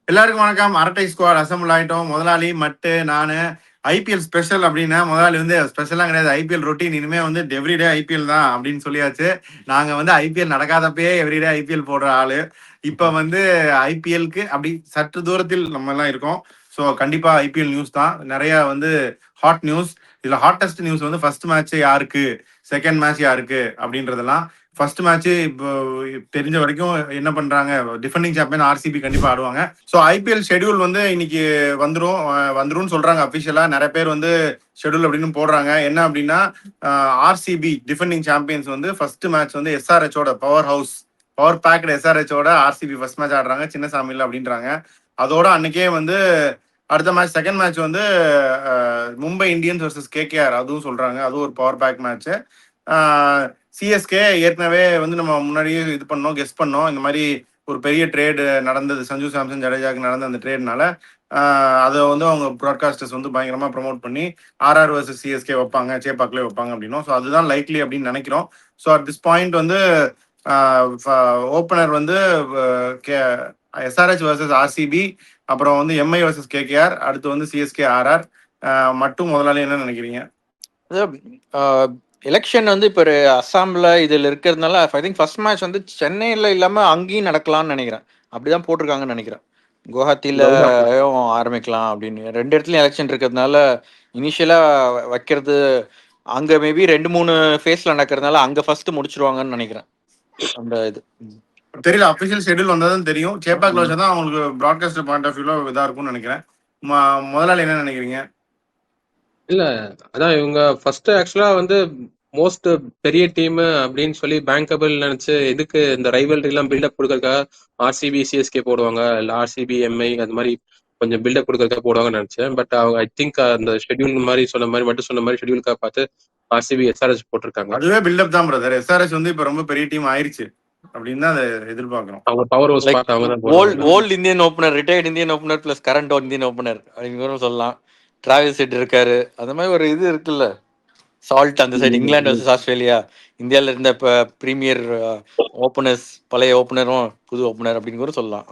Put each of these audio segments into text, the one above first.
எல்லாருக்கும் வணக்கம். அரட்டை ஸ்குவாட் அசம்பிள் ஆயிட்டோம். முதலாளி மட்டு நானு ஐபிஎல் ஸ்பெஷல் அப்படின்னா முதலாளி வந்து ஸ்பெஷலாக கிடையாது. ஐபிஎல் ரொட்டீன் இனிமே வந்து எவ்ரிடே ஐபிஎல் தான் அப்படின்னு சொல்லியாச்சு. நாங்க வந்து ஐபிஎல் நடக்காதப்பயே எவ்ரிடே ஐபிஎல் போடுற ஆளு. இப்ப வந்து ஐபிஎல்க்கு அப்படி சற்று தூரத்தில் நம்ம எல்லாம் இருக்கோம். ஸோ கண்டிப்பா ஐபிஎல் நியூஸ் தான் நிறைய வந்து ஹாட் நியூஸ். இதுல ஹாட்டஸ்ட் நியூஸ் வந்து ஃபர்ஸ்ட் மேட்ச் யாருக்கு, செகண்ட் மேட்ச் யாருக்கு அப்படின்றதெல்லாம். ஃபர்ஸ்ட் மேட்ச் இப்போ தெரிஞ்ச வரைக்கும் என்ன பண்றாங்க, டிஃபெண்டிங் சாம்பியன் ஆர்சிபி கண்டிப்பா ஆடுவாங்க. ஸோ ஐபிஎல் ஷெடியூல் வந்து இன்னைக்கு வந்துரும் சொல்றாங்க அபிஷியலா. நிறைய பேர் வந்து ஷெடியூல் அப்படின்னு போடுறாங்க. என்ன அப்படின்னா ஆர்சிபி டிஃபெண்டிங் சாம்பியன்ஸ் வந்து ஃபர்ஸ்ட் மேட்ச் வந்து எஸ்ஆர்ஹெச்சோட பவர் பேக்டு எஸ்ஆர்ஹெச்சோட ஆர்சிபி ஃபர்ஸ்ட் மேட்ச் ஆடுறாங்க சின்னசாமியில் அப்படின்றாங்க. அதோட அன்னைக்கே வந்து அடுத்த மேட்ச் செகண்ட் மேட்ச் வந்து மும்பை இந்தியன்ஸ் வர்சஸ் கேகேஆர் அதுவும் சொல்றாங்க. அதுவும் ஒரு பவர் பேக் மேட்ச். சிஎஸ்கே ஏற்கனவே வந்து நம்ம முன்னாடியே இது பண்ணோம், கெஸ் பண்ணோம். இந்த மாதிரி ஒரு பெரிய ட்ரேடு நடந்தது, சஞ்சு சாம்சன் ஜடேஜாக்கு நடந்த அந்த ட்ரேட்னால அதை வந்து அவங்க ப்ராட்காஸ்டர்ஸ் வந்து பயங்கரமா ப்ரமோட் பண்ணி ஆர்ஆர் வர்சஸ் சிஎஸ்கே வைப்பாங்க, சேப்பாக்லேயே வைப்பாங்க அப்படின்னும். ஸோ அதுதான் லைக்லி அப்படின்னு நினைக்கிறோம். ஸோ அட் திஸ் பாயிண்ட் வந்து ஓப்பனர் வந்து எஸ்ஆர்ஹெச் வர்சஸ் ஆர்சிபி, அப்புறம் வந்து எம்ஐ வர்சஸ் கேகேஆர், அடுத்து வந்து சிஎஸ்கே ஆர்ஆர். மட்டும் முதலாளி என்ன நினைக்கிறீங்க? எலெக்ஷன் வந்து இப்போ அஸ்ஸாமில் இதில் இருக்கிறதுனால ஐ திங்க் ஃபர்ஸ்ட் மேட்ச் வந்து சென்னையில் இல்லாமல் அங்கேயும் நடக்கலாம்னு நினைக்கிறேன். அப்படிதான் போட்டிருக்காங்கன்னு நினைக்கிறேன். குவஹாத்தியில் ஆரம்பிக்கலாம் அப்படின்னு 2 இடத்துலையும் எலெக்ஷன் இருக்கிறதுனால இனிஷியலாக வைக்கிறது அங்கே மேபி 2-3 ஃபேஸில் நடக்கிறதுனால அங்கே ஃபர்ஸ்ட் முடிச்சிருவாங்கன்னு நினைக்கிறேன். அந்த இது தெரியல, அபிஷியல் ஷெட்யூல் வந்ததுன்னு தெரியும். சேப்பாக்ல வச்சா தான் அவங்களுக்கு ப்ராட்காஸ்ட் பாயிண்ட் ஆஃப் வியூல இதா இருக்கும்னு நினைக்கிறேன். முதலாளி என்ன நினைக்கிறீங்க? இல்ல அதான் இவங்க ஃபர்ஸ்ட் ஆக்சுவலா வந்து மோஸ்ட் பெரிய டீம் அப்படின்னு சொல்லி பேங்கபிள் நினைச்சு எதுக்கு இந்த ரைவல்ரி எல்லாம் பில்டப் கொடுக்கறதுக்காக ஆர்சிபி சிஎஸ்கே போடுவாங்க, இல்ல ஆர்சிபி எம்ஐ அது மாதிரி கொஞ்சம் பில்டப் கொடுக்கறதுக்காக போடுவாங்கன்னு நினைச்சேன். பட் அவங்க ஐ திங்க் அந்த ஷெட்யூல் மாதிரி சொன்ன மாதிரி ஷெட்யூலுக்காக பார்த்து ஆர்சிபி எஸ்ஆர்எஸ் போட்டிருக்காங்க. அதுவே பில்டப் தான் பிரதர். எஸ்ஆர்எஸ் வந்து இப்ப ரொம்ப பெரிய டீம் ஆயிருச்சு அப்படின்னு தான் அதை எதிர்பார்க்கிறோம். அவங்க பவர் ஹவுஸ் பார்த்து அவங்க தான் old Indian opener, retired Indian opener plus current Indian opener அப்படின்னு சொல்லலாம். டிராவிஸ் ஹெட் இருக்காரு. அந்த மாதிரி ஒரு இது இருக்குல்ல, சால்ட் அந்த சைடு இங்கிலாந்து வர்சஸ் ஆஸ்திரேலியா, இந்தியாவில் இருந்த இப்போ ப்ரீமியர் ஓப்பனர்ஸ், பழைய ஓப்பனரும் புது ஓப்பனர் அப்படின்னு கூட சொல்லலாம்.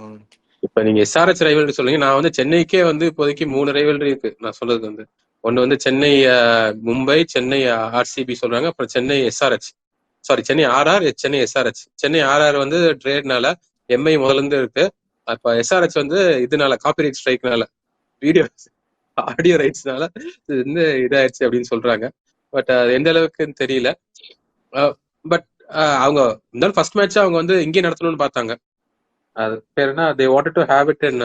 இப்ப நீங்க எஸ்ஆர்எச் ரைவல்ரி சொல்றீங்க. நான் வந்து சென்னைக்கே வந்து இப்போதைக்கு 3 ரைவல்ரி இருக்கு. நான் சொல்றது வந்து ஒன்னு வந்து சென்னை மும்பை, சென்னை ஆர்சிபி சொல்றாங்க, அப்புறம் Chennai SRH, sorry Chennai RR, Chennai SRH. Chennai RR வந்து ட்ரேட்னால எம்ஐ முதல்ல இருந்து இருக்கு. அப்ப எஸ்ஆர்எச் வந்து இதனால காப்பிரைட் ஸ்ட்ரைக்னால வீடியோ ஆடியோ ரைட்ஸ்னால வந்து இதாயிருச்சு அப்படின்னு சொல்றாங்க. பட் அது எந்த அளவுக்குன்னு தெரியல. பட் அவங்க இருந்தாலும் ஃபர்ஸ்ட் மேட்ச் அவங்க வந்து இங்கே நடத்தணும்னு பார்த்தாங்க. அது பேர் என்ன, they wanted to have it in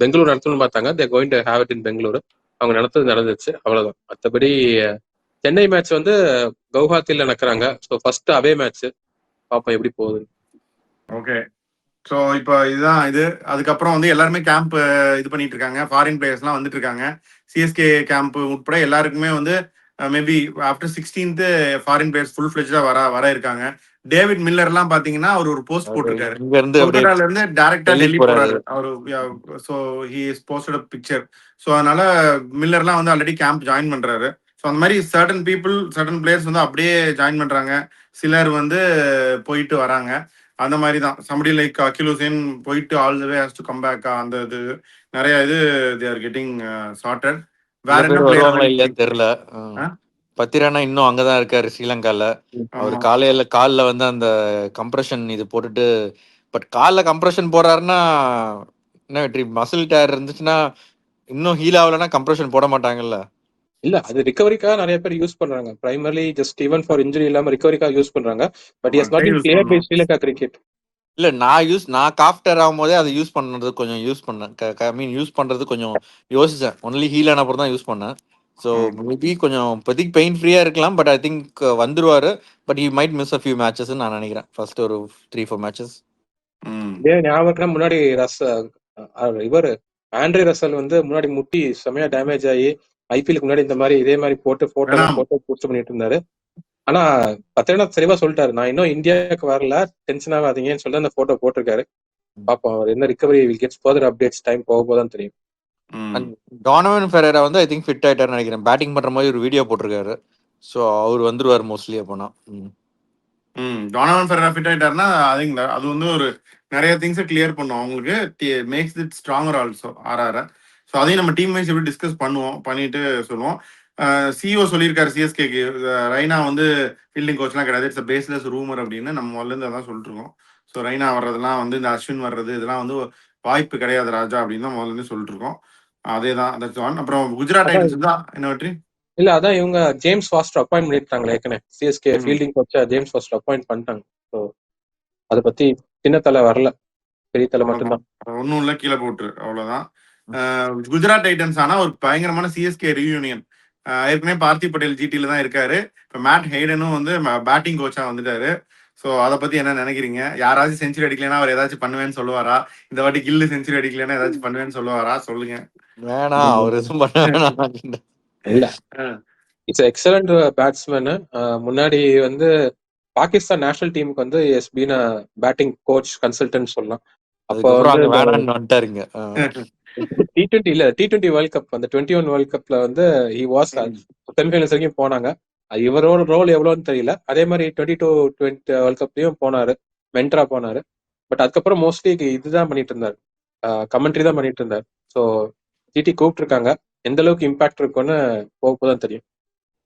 Bangalore நடத்தணும்னு பார்த்தாங்க. They going to have it in Bangalore. அவங்க நடந்துச்சு, அவ்வளவுதான். மற்றபடி சென்னை மேட்ச் வந்து கவுஹாத்தியில் நடக்கிறாங்க. ஸோ ஃபர்ஸ்ட் அவே மேட்ச், பார்ப்போம் எப்படி போகுது. ஓகே, ஸோ இப்போ இதுதான் இது. அதுக்கப்புறம் வந்து எல்லாருமே கேம்ப் இது பண்ணிட்டு இருக்காங்க. ஃபாரின் பிளேயர்ஸ்லாம் வந்துட்டு இருக்காங்க. சிஎஸ்கே கேம்ப் உட்பட எல்லாருக்குமே வந்து maybe after 16th foreign players full ஃபிளெஜ்டா வர இருக்காங்க. டேவிட் மில்லர்லாம் பாத்தீங்கன்னா அவர் ஒரு போஸ்ட் போட்டிருக்காரு. கொல்கட்டால இருந்து டைரக்டா டெல்லி போறாரு அவரு. So he is posted a picture. So அதனால மில்லர்லாம் வந்து ஆல்ரெடி கேம்ப் ஜாயின் பண்றாரு. ஸோ அந்த மாதிரி சர்டன் பிளேயர்ஸ் வந்து அப்படியே ஜாயின் பண்றாங்க. சிலர் வந்து போயிட்டு வராங்க. அந்த மாதிரி தான். சம்படி லைக் அகில் ஹுசேன் போயிட்டு all the way has to come back. அந்த இது நிறைய இது தே ஆர் கெட்டிங் சார்ட்டட். வேற என்ன பிளேயர் தெரியல. பத்திரானா இன்னும் அங்கதான் இருக்காரு ஸ்ரீலங்கால. அவர் கால்ல வந்து அந்த கம்ப்ரெஷன் இது போட்டுட்டு, பட் கால்ல கம்ப்ரெஷன் போடுறாருன்னா என்ன வெற்றி, மசில் டயர் இருந்துச்சுன்னா இன்னும் ஹீல் ஆகலன்னா கம்ப்ரெஷன் போட மாட்டாங்கல்ல. இல்ல அது ரிகவரிக்காக நிறைய பேர் யூஸ் பண்றாங்க. Primarily just even for injury இல்லாம ரிகவரிக்காக யூஸ் பண்றாங்க. But is not been cleared by Sri Lanka cricket. இல்ல நான் காஃப்டர் ஆகும்போதே அதை யூஸ் பண்றது கொஞ்சம் யூஸ் பண்றது கொஞ்சம் யோசிச்சேன். ஒன்லி ஹீல் ஆன அப்புறம் தான் யூஸ் பண்ணேன். ஸோ மேபி கொஞ்சம் இப்போதைக்கு பெயின் ஃப்ரீயா இருக்கலாம். பட் ஐ திங்க் வந்துருவாரு. But he might miss a few matches நான் நினைக்கிறேன். ஃபர்ஸ்ட் ஒரு 3-4 மேட்சஸ். ஞாபகம் முன்னாடி இவர் ஆண்ட்ரே ரசல் வந்து முன்னாடி முட்டி செமையா டேமேஜ் ஆகி ஐபிஎலுக்கு முன்னாடி இந்த மாதிரி இதே மாதிரி போட்டு போஸ்ட் பண்ணிட்டு இருந்தாரு. ஆனா பத்திரனா தெளிவா சொல்லிட்டாரு, நான் இன்னும் இந்தியாவுக்கு வரல, டென்ஷன் ஆகாதீங்கன்னு சொல்லி அந்த போட்டோ போட்டிருக்காரு. பாப்போம் அவர் என்ன recovery will get further updates. Time போதான் தெரியும். டானவன் ஃபெரேரா வந்து ஐ திங்க் ஃபிட் ஆயிட்டாருன்னு நினைக்கிறேன். பேட்டிங் பண்ற மாதிரி ஒரு வீடியோ போட்டிருக்காரு. ஸோ அவர் வந்துருவார் மோஸ்ட்லி. அப்போனா டானவன் ஃபெரேரா ஃபிட் ஆயிட்டாருன்னா அது வந்து ஒரு நிறைய திங்ஸை கிளியர் பண்ணும் அவங்களுக்கு, makes it stronger also RR. So அதையும் நம்ம டீம் வைஸ் எப்படி டிஸ்கஸ் பண்ணுவோம், பண்ணிட்டு சொல்லுவோம். சிஓ சொல்லியிருக்காரு சிஎஸ்கேக்கு ரைனா வந்து ஃபீல்டிங் கோச்லாம் கிடையாது, இட்ஸ் பேஸ்லெஸ் ரூமர் அப்படின்னு நம்ம முதல்ல இருந்து அதான் சொல்லிட்டு இருக்கோம். ஸோ ரைனா வர்றதெல்லாம் வந்து இந்த அஸ்வின் வர்றது இதெல்லாம் வந்து வாய்ப்பு கிடையாது ராஜா அப்படின்னு தான் முதல்ல இருந்து சொல்லிட்டு இருக்கோம். அதே தான் தட்ஸ் ஒன். அப்புறம் குஜராத் அதான் டைட்டன்ஸ் தான் என்ன வெற்றி. இல்ல அதான் இவங்க ஜேம்ஸ் ஃபாஸ்டர் அப்பாயிண்ட் பண்ணிட்டாங்களே ஏற்கனவே சிஎஸ்கே ம். ஃபீல்டிங் கோச்சா ஜேம்ஸ் ஃபாஸ்டர் அப்பாயிண்ட் பண்ணிட்டாங்க. ஸோ அதை பத்தி சின்ன தலை வரல, பெரிய தலை மட்டும்தான். ஒன்றும் இல்லை, கீழே போட்டுரு அவ்வளோதான். குஜராத் டைட்டன்ஸ் ஆனால் ஒரு பயங்கரமான சிஎஸ்கே ரீயூனியன். ஏற்கனவே பார்த்திவ் பட்டேல் ஜிடியில் தான் இருக்காரு. இப்போ மேட் ஹெய்டனும் வந்து பேட்டிங் கோச்சாக வந்துட்டாரு. ஸோ அதை பற்றி என்ன நினைக்கிறீங்க? யாராச்சும் செஞ்சுரி அடிக்கலைன்னா அவர் ஏதாச்சும் பண்ணுவேன்னு சொல்லுவாரா? இந்த வாட்டி கில்லு செஞ்சுரி அடிக்கலைன்னா ஏதாச்சும் பண்ணுவேன்னு சொல்லுவாரா? சொல்லுங்க. வேணாம், அவர் எதுவும் பண்ண வேணாம். இல்ல, இட்ஸ் எக்ஸலண்ட் பேட்ஸ்மேன். முன்னாடி வந்து பாகிஸ்தான் நேஷனல் டீமுக்கு வந்து has been batting coach consultant சொல்லலாம். அப்போ வந்து வேணான்னு வந்துட்டாருங்க. T20 இல்ல T20 வேர்ல்ட் கப் அந்த 21 வேர்ல்ட் கப்ல வந்து ஹி வாஸ் செமிஃபைனல்ஸ் வரைக்கும் போனாங்க. இவரோட ரோல் எவ்வளோன்னு தெரியல. அதே மாதிரி 22 வேர்ல்ட் கப்லயும் போனாரு, மென்டரா போனாரு. பட் அதுக்கப்புறம் மோஸ்ட்லி இதுதான் பண்ணிட்டு இருந்தாரு, கமெண்ட்ரி தான் பண்ணிட்டு இருந்தாரு. ஸோ டிடி கூப்பிட்டு இருக்காங்க, எந்த அளவுக்கு இம்பாக்ட் இருக்கும்னு போகதான் தெரியும்.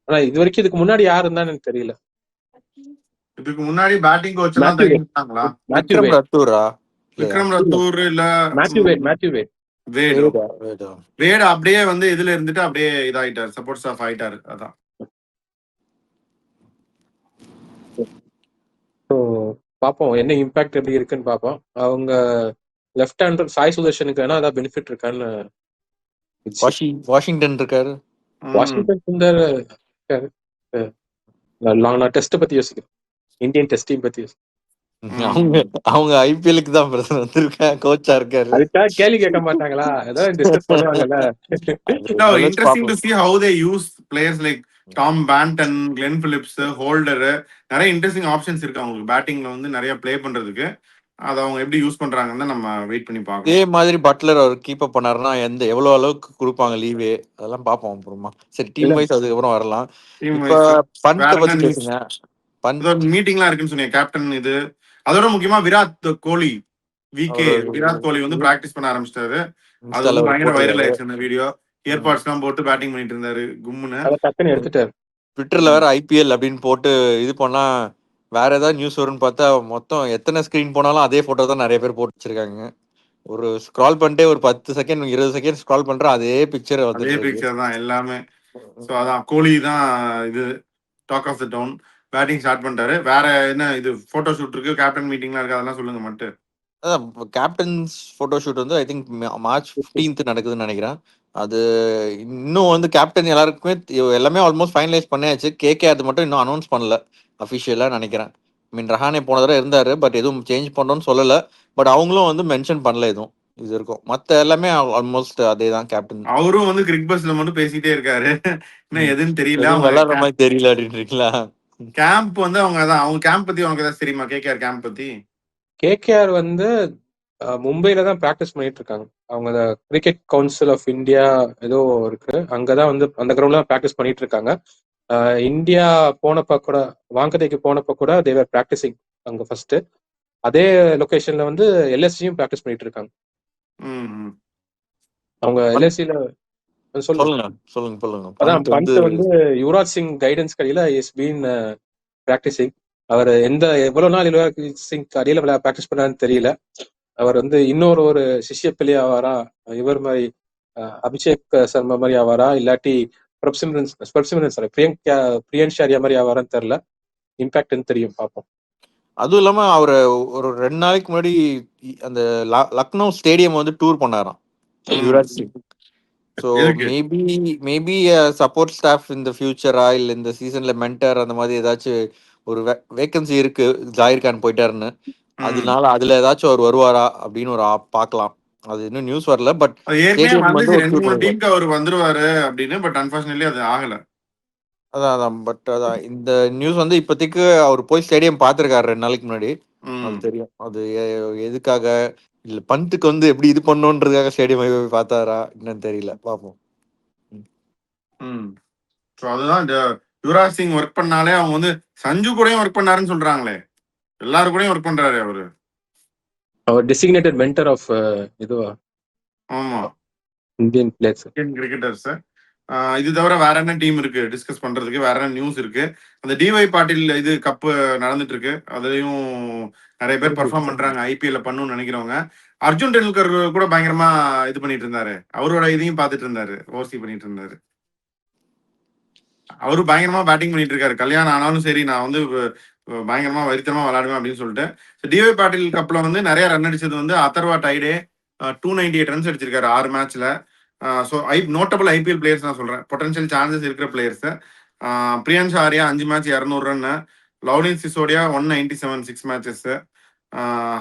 ஆனா இது வரைக்கும் இதுக்கு முன்னாடி யார் இருந்தான்னு எனக்கு தெரியல. இதுக்கு முன்னாடி பேட்டிங் கோச் எல்லாம் மேத்யூ வேட். தங்கிட்டாங்களா? Matthew Vikram Wade. ரத்தூரா? விக்ரம் ரத்தூர் இல்ல மேத்யூ வேட். Matthew Wade. வேடு வேடா, வேடா. வேடு அப்படியே வந்து இதுல இருந்துட்டு அப்படியே இதாயிட்டாரு, சப்போர்ட் ஸ்டாஃப் ஆயிட்டாரு. அதான் ஸோ பார்ப்போம் என்ன இம்பாக்ட் எப்படி இருக்குன்னு பார்ப்போம். அவங்க லெஃப்ட் ஹேண்டர் சாய் சுதர்ஷனுக்கு வேணா அதான் பெனிஃபிட் இருக்கான்னு. வாஷிங்டன் இருக்காரு. வாஷிங்டன் சுந்தர் நான் டெஸ்ட் பத்தி யோசிக்கிறேன், இந்தியன் டெஸ்ட் டீம் பத்தி யோசிக்கிறேன். அவங்க ஐபிஎலுக்கு தான் பிரதமர் வந்திருக்காங்க, கோச்சா இருக்காரு. அதுக்காக கேள்வி கேட்க மாட்டாங்களா? ஏதாவது டிஸ்கஸ் பண்ணுவாங்கல்ல. Interesting to see how they use players like Tom Banton, Glenn Phillips, Holder, நிறைய இன்ட்ரெஸ்டிங் ஆப்ஷன்ஸ் இருக்கு அவங்களுக்கு பேட்டிங்ல வந்து நிறைய ப்ளே பண்றதுக்கு. அதை அவங்க எப்படி யூஸ் பண்றாங்கன்னு நம்ம வெயிட் பண்ணி பார்க்கலாம். இதே மாதிரி பட்லர் அவர் கீப் அப் பண்ணாருன்னா எவ்வளவு அளவுக்கு கொடுப்பாங்க லீவு, அதெல்லாம் பார்ப்போம் அப்புறமா. சரி, டீம் வைஸ் அதுக்கப்புறம் வரலாம். இப்ப பண்ட பத்தி பேசுங்க. மீட்டிங்லாம் இருக்குன்னு சொன்னீங்க கேப்டன். இது அதோட முக்கியமா விராட் கோலி, விராட் கோலி வந்து பிராக்டிஸ் பண்ண ஆரம்பிச்சிட்டாரு. அது வந்து பயங்கர வைரல் ஆயிடுச்சு அந்த வீடியோ. இயர்பாட்ஸ் எல்லாம் போட்டு பேட்டிங் பண்ணிட்டு இருந்தாரு கும்முன்னு. டக்குன்னு எடுத்துட்டாரு. ட்விட்டர்ல வேற ஐபிஎல் அப்படின்னு போட்டு இது பண்ணா வேற ஏதாவது நியூஸ் வரும்னு பார்த்தா மொத்தம் எத்தனை ஸ்கிரீன் போனாலும் அதே போட்டோ தான் நிறைய பேர் போட்டு வச்சிருக்காங்க. ஒரு ஸ்க்ரால் பண்ணிட்டே ஒரு 10 செகண்ட் 20 செகண்ட் ஸ்க்ரால் பண்ற அதே பிக்சர் தான் எல்லாமே. ஸோ அதான் கோலி தான் இது talk of the town. Batting start பண்ணிட்டாரு. வேற என்ன இது போட்டோ ஷூட் இருக்கு, கேப்டன் மீட்டிங்லாம் இருக்கு, அதெல்லாம் சொல்லுங்க மட்டும். கேப்டன்ஸ் போட்டோ ஷூட் வந்து ஐ திங்க் மார்ச் 15 நடக்குதுன்னு நினைக்கிறேன். அது இன்னும் வந்து கேப்டன் எல்லாருக்குமே எல்லாமே ஆல்மோஸ்ட் ஃபைனலைஸ் பண்ணியாச்சு. கேகே அது மட்டும் இன்னும் அனௌன்ஸ் பண்ணல அஃபிஷியலா நினைக்கிறேன். ரஹானே போன தடவை இருந்தாரு, பட் எதுவும் சேஞ்ச் பண்றோம்னு சொல்லல. பட் அவங்களும் வந்து மென்ஷன் பண்ணல எதுவும் இது இருக்கும். மத்த எல்லாமே ஆல்மோஸ்ட் அதே தான். கேப்டன் அவரும் வந்து கிரிக் பஸ்ல மட்டும் பேசிட்டே இருக்காரு, இன்னும் எதுன்னு தெரியல. விளையாடுற மாதிரி தெரியல அப்படின்றீங்களா? கேம்ப் வந்து அவங்க கேம்ப் பத்தி உனக்கு ஏதாவது தெரியுமா? கேகேஆர் கேம்ப் பத்தி. கேகேஆர் வந்து மும்பைல தான் பிராக்டிஸ் பண்ணிட்டு இருக்காங்க. அவங்க கிரிக்கெட் கவுன்சில் ஆஃப் இந்தியா ஏதோ இருக்கு, அங்கதான் வந்து அந்த கிரவுண்ட்ல தான் பிராக்டிஸ் பண்ணிட்டு இருக்காங்க. இந்தியா போனப்ப கூட, வாங்கதைக்கு போனப்ப கூட தேவர் பிராக்டிசிங் அங்க ஃபர்ஸ்ட். அதே லொகேஷன்ல வந்து எல்எஸ்சியும் பிராக்டிஸ் பண்ணிட்டு இருக்காங்க. அவங்க எல்எஸ்சில சொல்லுங்க. அதான் பந்த் வந்து யுவராஜ் சிங் கைடன்ஸ் கடையில இஸ் பீன் பிராக்டிசிங். அவர் எவ்வளவு நாள் யுவராஜ் சிங் அடியில பிராக்டிஸ் பண்ணாருன்னு தெரியல. அவர் வந்து இன்னொரு சிஷ்ய பிள்ளை ஆவாரா, இவர் மாதிரி அபிஷேக் சர்மா மாதிரி ஆவாரா, இல்லாட்டி பிரியன்ஷாரியா மாதிரி ஆவாரான்னு தெரியல. இம்பாக்ட் தெரியும், பார்ப்போம். அதுவும் இல்லாம அவரு ஒரு 2 நாளைக்கு முன்னாடி அந்த லக்னோ ஸ்டேடியம் வந்து டூர் பண்ணாராம் Yuvraj Singh. So maybe support staff இந்த ஃபியூச்சரா இல்லை இந்த சீசன்ல மென்டர் அந்த மாதிரி ஏதாச்சும் ஒரு வேகன்சி இருக்கு, ஜாகிர் கான் போயிட்டாருன்னு. அதனால அதுல ஏதாச்சும் அவர் வருவாரா அப்படின்னு ஒரு பார்க்கலாம். அது இன்னும் நியூஸ் வரல. பட் அவர் வந்துருவாரு அப்படின்னு, பட் அன்பார்ச்சுனேட்லி அது ஆகல. அதான் பட் அதான் இந்த நியூஸ் வந்து இப்போதைக்கு அவர் போய் ஸ்டேடியம் பார்த்துருக்காரு 2 நாளைக்கு முன்னாடி. அது தெரியும். அது எதுக்காக இல்ல பந்துக்கு வந்து எப்படி இது பண்ணணுன்றதுக்காக ஸ்டேடியம் போய் பார்த்தாரா என்னன்னு தெரியல, பார்ப்போம். அதுதான் யுவராஜ் சிங் ஒர்க் பண்ணாலே அவங்க வந்து சஞ்சு கூடயும் ஒர்க் பண்ணாருன்னு சொல்றாங்களே. எல்லாரும் கூடயும் ஒர்க் பண்றாரு அவரு. அவர் டெசிக்னேட்டட் மென்டர் ஆஃப் இதுவா ஆமா, இந்தியன் பிளேயர்ஸ். Indian cricketers. இது தவிர வேற என்ன டீம் இருக்கு டிஸ்கஸ் பண்றதுக்கு? வேற என்ன நியூஸ் இருக்கு? அந்த டிஒய் பாட்டில் இது கப்பு நடந்துட்டு இருக்கு, அதுலயும் நிறைய பேர் பெர்ஃபார்ம் பண்றாங்க. ஐபிஎல்ல பண்ணணும்னு நினைக்கிறவங்க. அர்ஜுன் டெண்டுல்கர் கூட பயங்கரமா இது பண்ணிட்டு இருந்தாரு, அவரோட இதையும் பார்த்துட்டு இருந்தாரு, ஓவர்சி பண்ணிட்டு இருந்தாரு. அவரு பயங்கரமா பேட்டிங் பண்ணிட்டு இருக்காரு. கல்யாணம் ஆனாலும் சரி, நான் வந்து பயங்கரமா வெறித்தனமா விளையாடுவேன் அப்படின்னு சொல்லிட்டு. டிஒய் பாட்டில் கப்ல வந்து நிறைய ரன் அடிச்சது வந்து அதர்வா டைடே 298 ரன்ஸ் அடிச்சிருக்காரு 6 மேட்ச்ல. ஸோ நோட்டபிள் ஐபிஎல் பிளேயர்ஸ் நான் சொல்றேன், பொட்டன்ஷியல் சான்சஸ் இருக்கிற players. Priyansh Arya 5 match 200 run, Luvnith Sisodia 197 6 matches,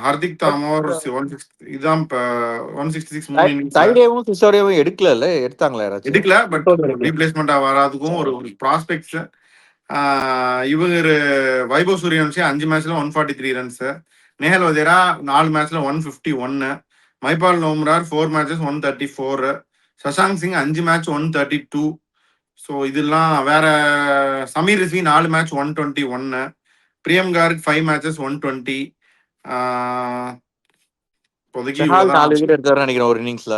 Hardik Tamore 160, இதுதான் 166 3 இன்னிங்ஸ்ல டைடேவும் சிசோடியாவும் எடுக்கல, எடுத்தாங்களா யாராச்சும்? எடுக்கல. பட் ரீப்ளேஸ்மெண்டா வராதுக்கும் ஒரு ப்ராஸ்பெக்ட்ஸ். இவரு வைபவ் சூரியவன்ஷி 5 மேட்ச்ல 143 ரன்ஸ், நேஹல் வதேரா 4 மேட்ச்ல 151, Mahipal Lomror 4 matches 134, Shashank Singh 5 match 132. So இதெல்லாம் வேற. சமீர் ரிஸ்வி 4 மேட்ச் 121, பிரியம் கார்க் 5 மேட்சஸ் 120. இப்போதைக்கு செஹால் இவ்வளவுதான். 4 விக்கெட் எடுத்தாரு நினைக்கிறேன் ஒரு இன்னிங்ஸ்ல.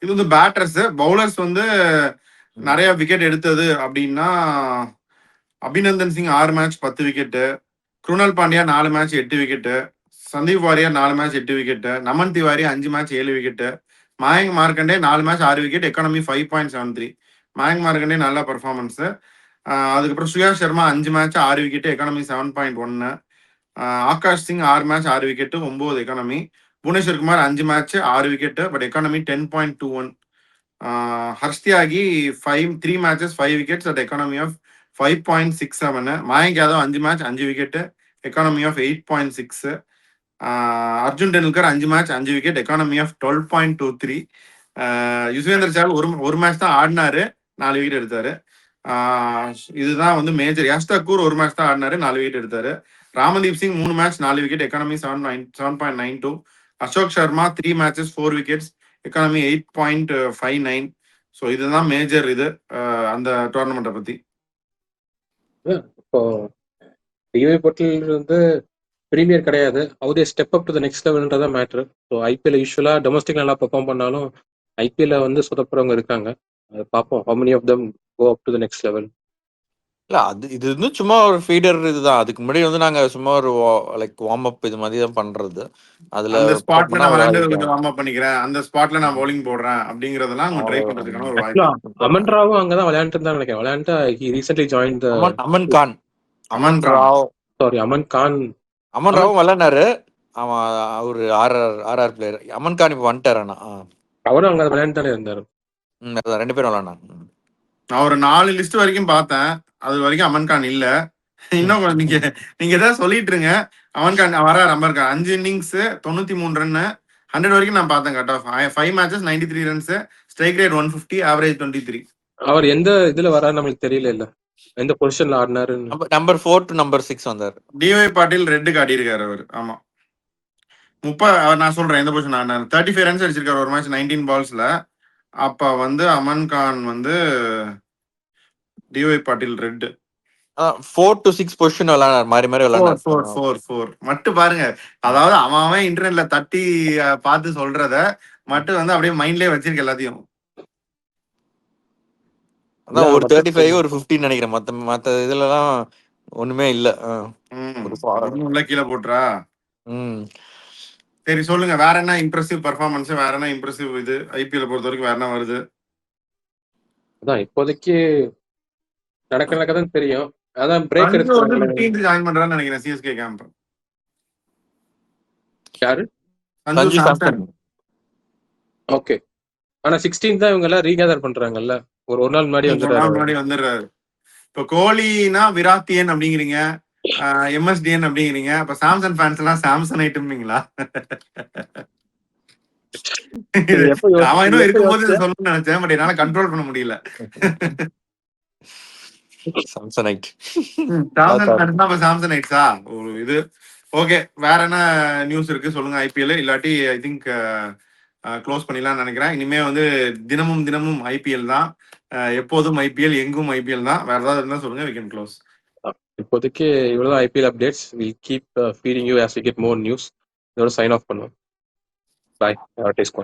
இது வந்து பேட்டர்ஸ். பவுலர்ஸ் வந்து நிறைய விக்கெட் எடுத்தது அப்படின்னா Abhinandan Singh 6 match 10 wicket, Krunal Pandya 4 match 8 wicket, Sandeep Warrier 4 match 8 wicket, Naman Tiwari 5 match 7 wicket, Mayank Markande 4 match 6 wicket, economy 5.73. Mayank Markande நல்ல பர்ஃபார்மன்ஸ். அதுக்கப்புறம் Suyash Sharma 5 match 6 wicket, economy 7.1. Akash Singh 6 match 6 wicket 9 economy. Bhuvneshwar Kumar 5 match 6 wicket, but economy 10.21. Harsh Tyagi 3 matches 5 wickets at economy of 5.67. Mayank Yadav 5 match 5 wicket, economy of 8.6. Arjun Tendulkar 5 match 5 wicket, economy of 12.23. Yuzvendra Chahal ஒரு match தான் ஆடினாரு, 4 wicket எடுத்தாரு. இதுதான் வந்து major. Yash Thakur ஒரு match தான் ஆடினாரு, 4 wicket எடுத்தாரு. Ramandeep Singh 3 match 4 wicket, economy 7.92. Ashok Sharma 3 matches 4 wickets, economy 8.59. So இதுதான் major இது அந்த டோர்னமெண்ட்டை பத்தி. இப்போ டிஒய் பாட்டில் வந்து பிரீமியர் கிடையாது, அவரே step up to the next லெவல்ன்றதான் மேட்ரு. ஸோ ஐபிஎல் யூஸ்வலா டொமஸ்டிக் நல்லா பெர்ஃபார்ம் பண்ணாலும் ஐபிஎல்ல வந்து சொதப்புறவங்க இருக்காங்க. அது பார்ப்போம், how many of them go up to the next level. இல்ல இது வந்து சும்மா ஒரு ஃபீடர் இதுதான். அதுக்கு முன்னாடி வந்து நாங்க சும்மா ஒரு லைக் வார்ம் அப் இது மாதிரி தான் பண்றது. அதுல அந்த ஸ்பாட்ல நான் விளையாண்டு கொஞ்சம் வார்ம் அப் பண்ணிக்கிறேன், அந்த ஸ்பாட்ல நான் பவுலிங் போடுறேன் அப்படிங்கறதெல்லாம் அவங்க ட்ரை பண்றதுக்கான ஒரு வாய்ப்பு. அமன் ராவும் அங்கதான் விளையாண்டு இருந்தா நினைக்கிறேன். விளையாண்டு he recently joined the Aman Khan. Aman Rao sorry Aman Khan. Aman ராவும் விளையாடினாரு. அவன் ஒரு ஆர்ஆர் பிளேயர். அமன் கான் இப்ப வந்துட்டாரு. அவரும் அங்க விளையாண்டு தானே இருந்தாரு. 2 பேரும் விளையாடினாங்க. நான் ஒரு 4 லிஸ்ட் வரைக்கும் பார்த்தேன், அது வரைக்கும் அமன் கான் இல்ல. இன்னும் நீங்க ஏதாவது சொல்லிட்டு இருங்க. அமன் கான் வராரு. அமன் கான் 5 இன்னிங்ஸ் 93 ரன் 100 வரைக்கும் நான் பார்த்தேன். Cut off 5 matches 93 runs, strike rate 150, average 23. அவர் எந்த இதுல வராரு நம்மளுக்கு தெரியல, இல்ல எந்த பொசிஷன்ல ஆடினாரு. நம்பர் 4 to நம்பர் 6 வந்தாரு. டிஒய் பாட்டில் ரெட் காட்டி இருக்காரு அவர். ஆமா 30 நான் சொல்றேன் எந்த பொசிஷன் ஆடினாரு. 35 ரன்ஸ் அடிச்சிருக்காரு ஒரு மேட்ச் 19 பால்ஸ்ல. அப்ப வந்து அமன் கான் வந்து DY Patil red 4 to 6 position விளையாடுறாரு, மாறி மாறி விளையாடுறாரு. 4 மட்டும் பாருங்க. அதாவது அவன் இன்டர்நெட்ல தட்டி பார்த்து சொல்றத மட்டும் வந்து அப்படியே மைண்ட்லயே வச்சிருக்க எல்லாத்தையும். அதான் ஒரு 35 ஒரு 15 நினைக்கிறேன். மத்த இதுலலாம் ஒண்ணுமே இல்ல. உள்ள கீழே போட்டுறா. சரி சொல்லுங்க, வேற என்ன இம்ப்ரெசிவ் பர்ஃபார்மன்ஸ், வேற என்ன இம்ப்ரெசிவ் இது ஐபிஎல் பொறுத்த வரைக்கும் வேற என்ன வருது? அதான் இப்போதைக்கு நடக்கதான் தெரியும். அதான் பிரேக் எடுத்து ஜாயின் பண்றான்னு நினைக்கிறேன் சிஎஸ்கே கேம்ப். யாரு? சஞ்சு சாம்சன். ஓகே, ஆனா 16 தான் இவங்க எல்லாம் ரீகேதர் பண்றாங்கல்ல. ஒரு நாள் முன்னாடி வந்துடுறாரு. இப்ப கோலினா விராத்தியன் அப்படிங்கிறீங்க, எம்எஸ்டிஎன் அப்படிங்கிறீங்க. இப்ப சாம்சன் ஃபேன்ஸ் எல்லாம் சாம்சன் ஐட்டம்ங்களா? அவன் இன்னும் இருக்கும்போது சொல்லணும்னு நினைச்சேன், பட் என்னால கண்ட்ரோல் பண்ண முடியல. சாம்சனைட். சாம்சனைட்ஸா ஒரு இது. ஓகே, வேற என்ன நியூஸ் இருக்கு சொல்லுங்க ஐபிஎல். இல்லாட்டி ஐ திங்க் க்ளோஸ் பண்ணிடலாம்னு நினைக்கிறேன். இனிமே வந்து தினமும் ஐபிஎல் தான், எப்போதும் ஐபிஎல், எங்கும் ஐபிஎல் தான். வேற ஏதாவது இருந்தா சொல்லுங்க, we can close. இப்போதைக்கு இவ்வளவுதான் IPL updates. we keep feeding you as we get more news. இதோட சைன் ஆஃப் பண்ணுவோம். பாய். டேஸ்ட்